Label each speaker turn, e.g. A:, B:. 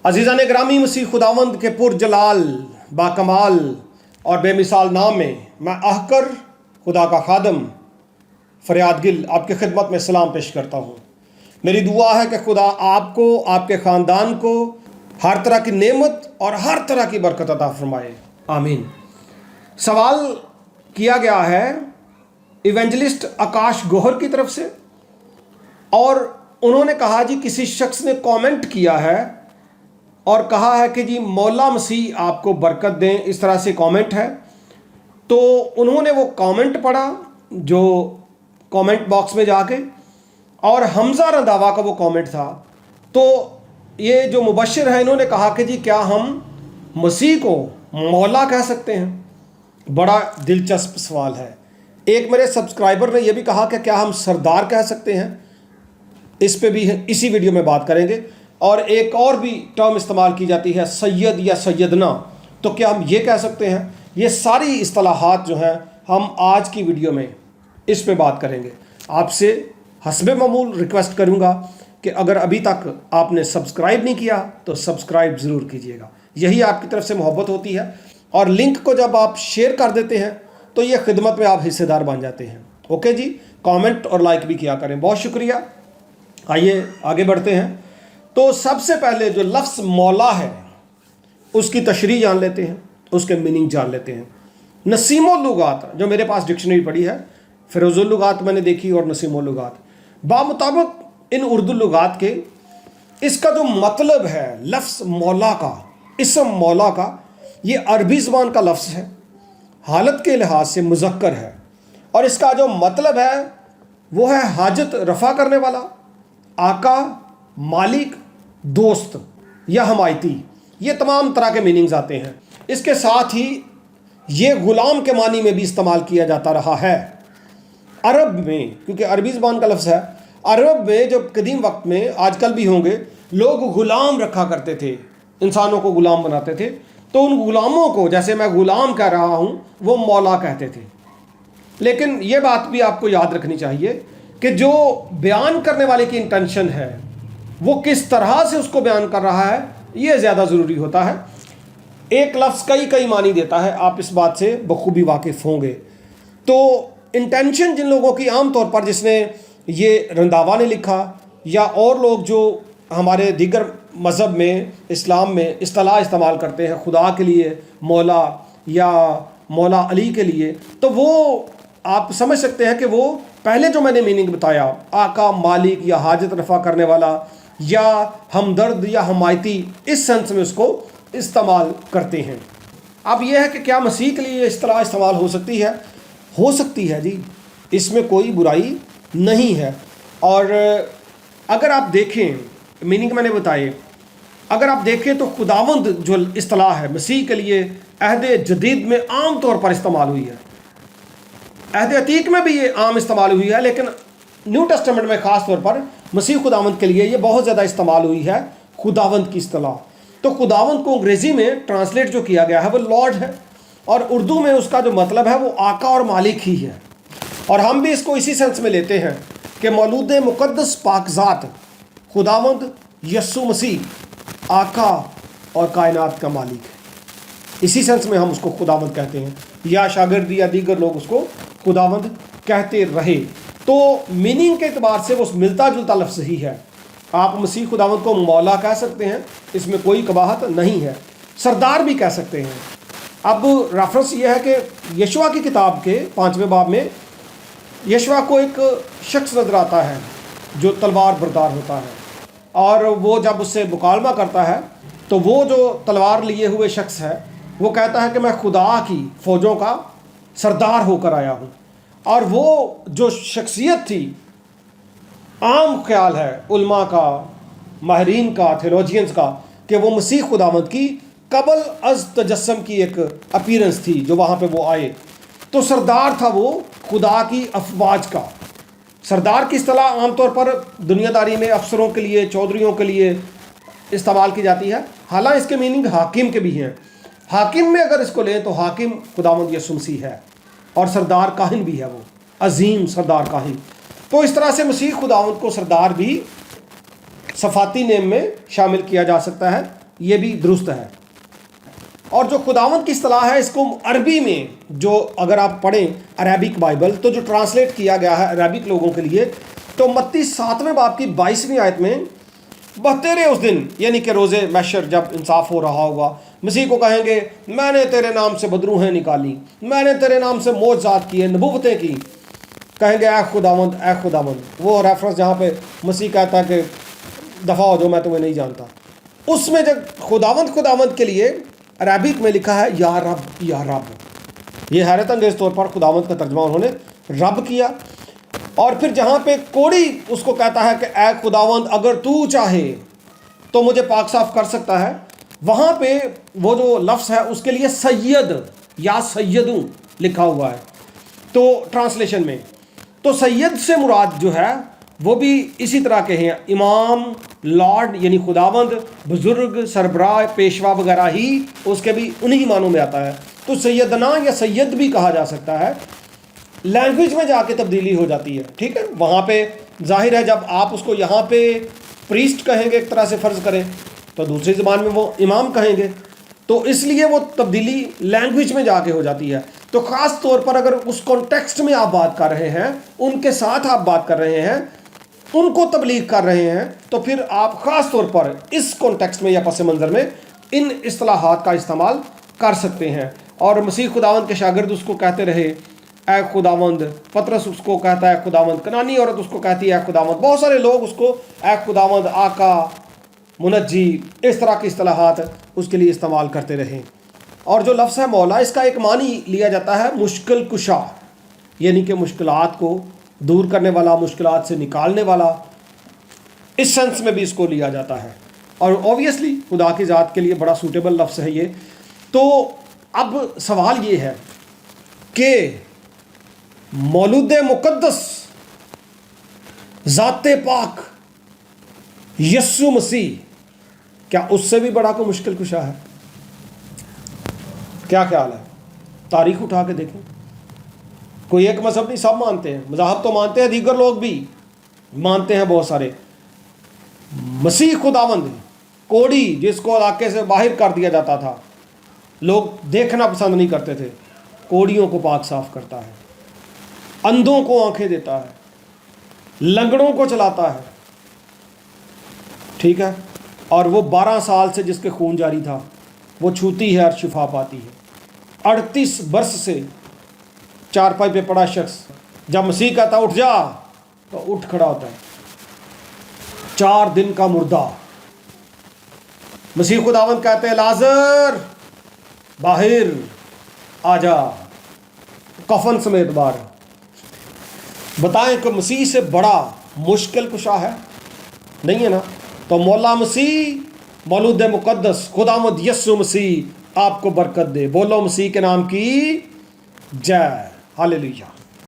A: अज़ीज़ान ग्रामी, मसीह खुदावंद के पुरजलाल बाकमाल और बेमिसाल नाम में मैं आहकर खुदा का खादम फरियाद गिल आपकी खिदमत में सलाम पेश करता हूँ। मेरी दुआ है कि खुदा आपको, आपके ख़ानदान को हर तरह की नेमत और हर तरह की बरकत अता फरमाए, आमीन। सवाल किया गया है इवेंजलिस्ट आकाश गौहर की तरफ से, और उन्होंने कहा जी किसी शख्स ने कमेंट किया है और कहा है कि जी मौला मसीह आपको बरकत दें, इस तरह से कमेंट है। तो उन्होंने वो कमेंट पढ़ा जो कमेंट बॉक्स में जाके, और हमज़ा रंधावा का वो कमेंट था। तो ये जो मुबश्शिर है इन्होंने कहा कि जी क्या हम मसीह को मौला कह सकते हैं? बड़ा दिलचस्प सवाल है। एक मेरे सब्सक्राइबर ने यह भी कहा कि क्या हम सरदार कह सकते हैं? इस पे भी इसी वीडियो में बात करेंगे। और एक और भी टर्म इस्तेमाल की जाती है सैयद या सैयदना, तो क्या हम ये कह सकते हैं? ये सारी इस्तिलाहात जो हैं हम आज की वीडियो में इस पे बात करेंगे। आपसे हस्बे मामूल रिक्वेस्ट करूँगा कि अगर अभी तक आपने सब्सक्राइब नहीं किया तो सब्सक्राइब ज़रूर कीजिएगा, यही आपकी तरफ से मोहब्बत होती है। और लिंक को जब आप शेयर कर देते हैं तो ये खिदमत में आप हिस्सेदार बन जाते हैं। ओके जी, कमेंट और लाइक भी किया करें, बहुत शुक्रिया। आइए आगे बढ़ते हैं। तो सबसे पहले जो लफ्ज़ मौला है उसकी तशरीह जान लेते हैं, उसके मीनिंग जान लेते हैं। नसीमुल लुगात, जो मेरे पास डिक्शनरी पड़ी है, फ़िरोज़ुल लुगात मैंने देखी और नसीमुल लुगात, बामुताबिक इन उर्दू लुगात के इसका जो मतलब है लफ्ज़ मौला का, इसम मौला का, ये अरबी ज़बान का लफ्ज़ है, हालत के लिहाज से मुज़क्कर है, और इसका जो मतलब है वो है हाजत रफ़ा करने वाला, आका, मालिक, दोस्त या हमायती। ये तमाम तरह के मीनिंग्स आते हैं। इसके साथ ही ये ग़ुलाम के मानी में भी इस्तेमाल किया जाता रहा है अरब में, क्योंकि अरबी ज़बान का लफ्ज़ है। अरब में जो कदीम वक्त में, आजकल भी होंगे, लोग ग़ुलाम रखा करते थे, इंसानों को ग़ुलाम बनाते थे। तो उन ग़ुलामों को, जैसे मैं ग़ुलाम कह रहा हूँ, वो मौला कहते थे। लेकिन ये बात भी आपको याद रखनी चाहिए कि जो बयान करने वाले की इंटेंशन है वो किस तरह से उसको बयान कर रहा है, ये ज़्यादा ज़रूरी होता है। एक लफ्ज़ कई मानी देता है, आप इस बात से बखूबी वाकिफ़ होंगे। तो इंटेंशन जिन लोगों की, आम तौर पर जिसने ये रंधावा ने लिखा या और लोग जो हमारे दीगर मज़हब में, इस्लाम में इस्तिलाह इस्तेमाल करते हैं खुदा के लिए मौला या मौला अली के लिए, तो वो आप समझ सकते हैं कि वो पहले जो मैंने मीनिंग बताया, आका, मालिक या हाजत रफ़ा करने वाला या हमदर्द या हमायती, इस सेंस में उसको इस्तेमाल करते हैं। अब यह है कि क्या मसीह के लिए इस्तिलाह इस्तेमाल हो सकती है? हो सकती है जी, इसमें कोई बुराई नहीं है। और अगर आप देखें, मीनिंग मैंने बताए, अगर आप देखें तो खुदावंद जो इस्तिलाह है मसीह के लिए अहद जदीद में आम तौर पर इस्तेमाल हुई है, अहद अतीक में भी ये आम इस्तेमाल हुई है, लेकिन न्यू टेस्टामेंट में ख़ास तौर पर मसीह खुदावंद के लिए ये बहुत ज़्यादा इस्तेमाल हुई है, खुदावंद की इस्तिलाह। तो खुदावंद को अंग्रेज़ी में ट्रांसलेट जो किया गया है वो लॉर्ड है, और उर्दू में उसका जो मतलब है वो आका और मालिक ही है। और हम भी इसको इसी सेंस में लेते हैं कि मौलूद मुक़द्दस पाकज़ात खुदावंद यस्सु मसीह आका और कायनात का मालिक है। इसी सेंस में हम उसको खुदावंद कहते हैं, या शागिर्द या दीगर लोग उसको खुदावंद कहते रहे। तो मीनिंग के एतबार से वो मिलता जुलता लफ्ज़ ही है। आप मसीह खुदावंद को मौला कह सकते हैं, इसमें कोई कबाहत नहीं है। सरदार भी कह सकते हैं। अब रेफरेंस ये है कि यशवा की किताब के 5वें बाब में यशवा को एक शख्स नज़र आता है जो तलवार बरदार होता है, और वो जब उससे मुकालमा करता है तो वो जो तलवार लिए हुए शख्स है वो कहता है कि मैं खुदा की फ़ौजों का सरदार होकर आया हूँ। और वो जो शख्सियत थी, आम ख्याल है उलमा का, माहिरीन का, थियोलॉजियंस का, कि वो मसीह खुदावंद की कबल अज़ तजस्सम की एक अपीरेंस थी जो वहाँ पे वो आए। तो सरदार था वो खुदा की अफवाज का। सरदार की इस्तिलाह आमतौर पर दुनियादारी में अफसरों के लिए, चौधरियों के लिए इस्तेमाल की जाती है। हालांकि इसके मीनिंग हाकिम के भी हैं। हाकिम में अगर इसको लें तो हाकिम खुदावंद यीशु मसीह है, और सरदार काहिन भी है, वो अजीम सरदार काहिन। तो इस तरह से मसीह खुदावंद को सरदार भी सफ़ाती नेम में शामिल किया जा सकता है, یہ بھی درست ہے۔ اور جو خداوند کی اصطلاح ہے اس کو عربی میں جو اگر آپ پڑھیں عربک بائبل تو جو ٹرانسلیٹ کیا گیا ہے عربک لوگوں کے لیے، تو متی 7ویں باب کی 22ویں آیت میں بتیرے اس دن یعنی کہ روز محشر جب انصاف ہو رہا ہوگا، مسیح کو کہیں گے میں نے تیرے نام سے بدروہیں نکالی، میں نے تیرے نام سے معجزات کیے، نبوتیں کی، کہیں گے اے خداوند، وہ ریفرنس جہاں پہ مسیح کہتا ہے کہ دفع ہو جو میں تمہیں نہیں جانتا، اس میں جب خداوند کے لیے عربک میں لکھا ہے یا رب، یہ حیرت انگیز طور پر خداوند کا ترجمہ انہوں نے رب کیا۔ اور پھر جہاں پہ کوڑی اس کو کہتا ہے کہ اے خداوند اگر تو چاہے تو مجھے پاک صاف کر سکتا ہے، وہاں پہ وہ جو لفظ ہے اس کے لیے سید یا سیدوں لکھا ہوا ہے تو ٹرانسلیشن میں، تو سید سے مراد جو ہے وہ بھی اسی طرح کے ہیں، امام، لارڈ یعنی خداوند، بزرگ، سربراہ، پیشوا وغیرہ ہی اس کے بھی انہی معنوں میں آتا ہے، تو سیدنا یا سید بھی کہا جا سکتا ہے۔ لینگویج میں جا کے تبدیلی ہو جاتی ہے، ٹھیک ہے، وہاں پہ ظاہر ہے جب آپ اس کو یہاں پہ پریسٹ کہیں گے ایک طرح سے فرض کریں تو دوسری زبان میں وہ امام کہیں گے، تو اس لیے وہ تبدیلی لینگویج میں جا کے ہو جاتی ہے۔ تو خاص طور پر اگر اس کانٹیکسٹ میں آپ بات کر رہے ہیں، ان کے ساتھ آپ بات کر رہے ہیں، ان کو تبلیغ کر رہے ہیں، تو پھر آپ خاص طور پر اس کانٹیکسٹ میں یا پس منظر میں ان اصطلاحات کا استعمال کر سکتے ہیں۔ اور مسیح خداوند کے شاگرد اس کو کہتے رہے اے خداوند، پطرس اس کو کہتا ہے خداوند، کنانی عورت اس کو کہتی ہے اے خداوند، بہت سارے لوگ اس کو اے خداوند، آقا، منجی، اس طرح کی اصطلاحات اس کے لیے استعمال کرتے رہے۔ اور جو لفظ ہے مولا، اس کا ایک معنی لیا جاتا ہے مشکل کشا، یعنی کہ مشکلات کو دور کرنے والا، مشکلات سے نکالنے والا، اس سینس میں بھی اس کو لیا جاتا ہے، اور اوبویسلی خدا کی ذات کے لیے بڑا سوٹیبل لفظ ہے یہ۔ تو اب سوال یہ ہے کہ مولود مقدس ذات پاک یسوع مسیح، کیا اس سے بھی بڑا کوئی مشکل کشا ہے؟ کیا خیال ہے؟ تاریخ اٹھا کے دیکھیں، کوئی ایک مذہب نہیں، سب مانتے ہیں، مذاہب تو مانتے ہیں، دیگر لوگ بھی مانتے ہیں بہت سارے۔ مسیح خداوند، کوڑی جس کو علاقے سے باہر کر دیا جاتا تھا، لوگ دیکھنا پسند نہیں کرتے تھے، کوڑیوں کو پاک صاف کرتا ہے، اندھوں کو آنکھیں دیتا ہے، لنگڑوں کو چلاتا ہے، ٹھیک ہے، اور وہ 12 سال سے جس کے خون جاری تھا وہ چھوتی ہے اور شفا پاتی ہے۔ 38 برس سے چارپائی پہ پڑا شخص جب مسیح کہتا اٹھ جا تو اٹھ کھڑا ہوتا ہے۔ 4 دن کا مردہ مسیح خداوند کہتے ہیں لازر باہر آ جا، کفن سمیت باہر۔ بتائیں کہ مسیح سے بڑا مشکل کشا ہے؟ نہیں ہے نا؟ تو مولا مسیح، مولود مقدس خداوند یسوع مسیح آپ کو برکت دے۔ بولو مسیح کے نام کی جے، ہاللیلویہ۔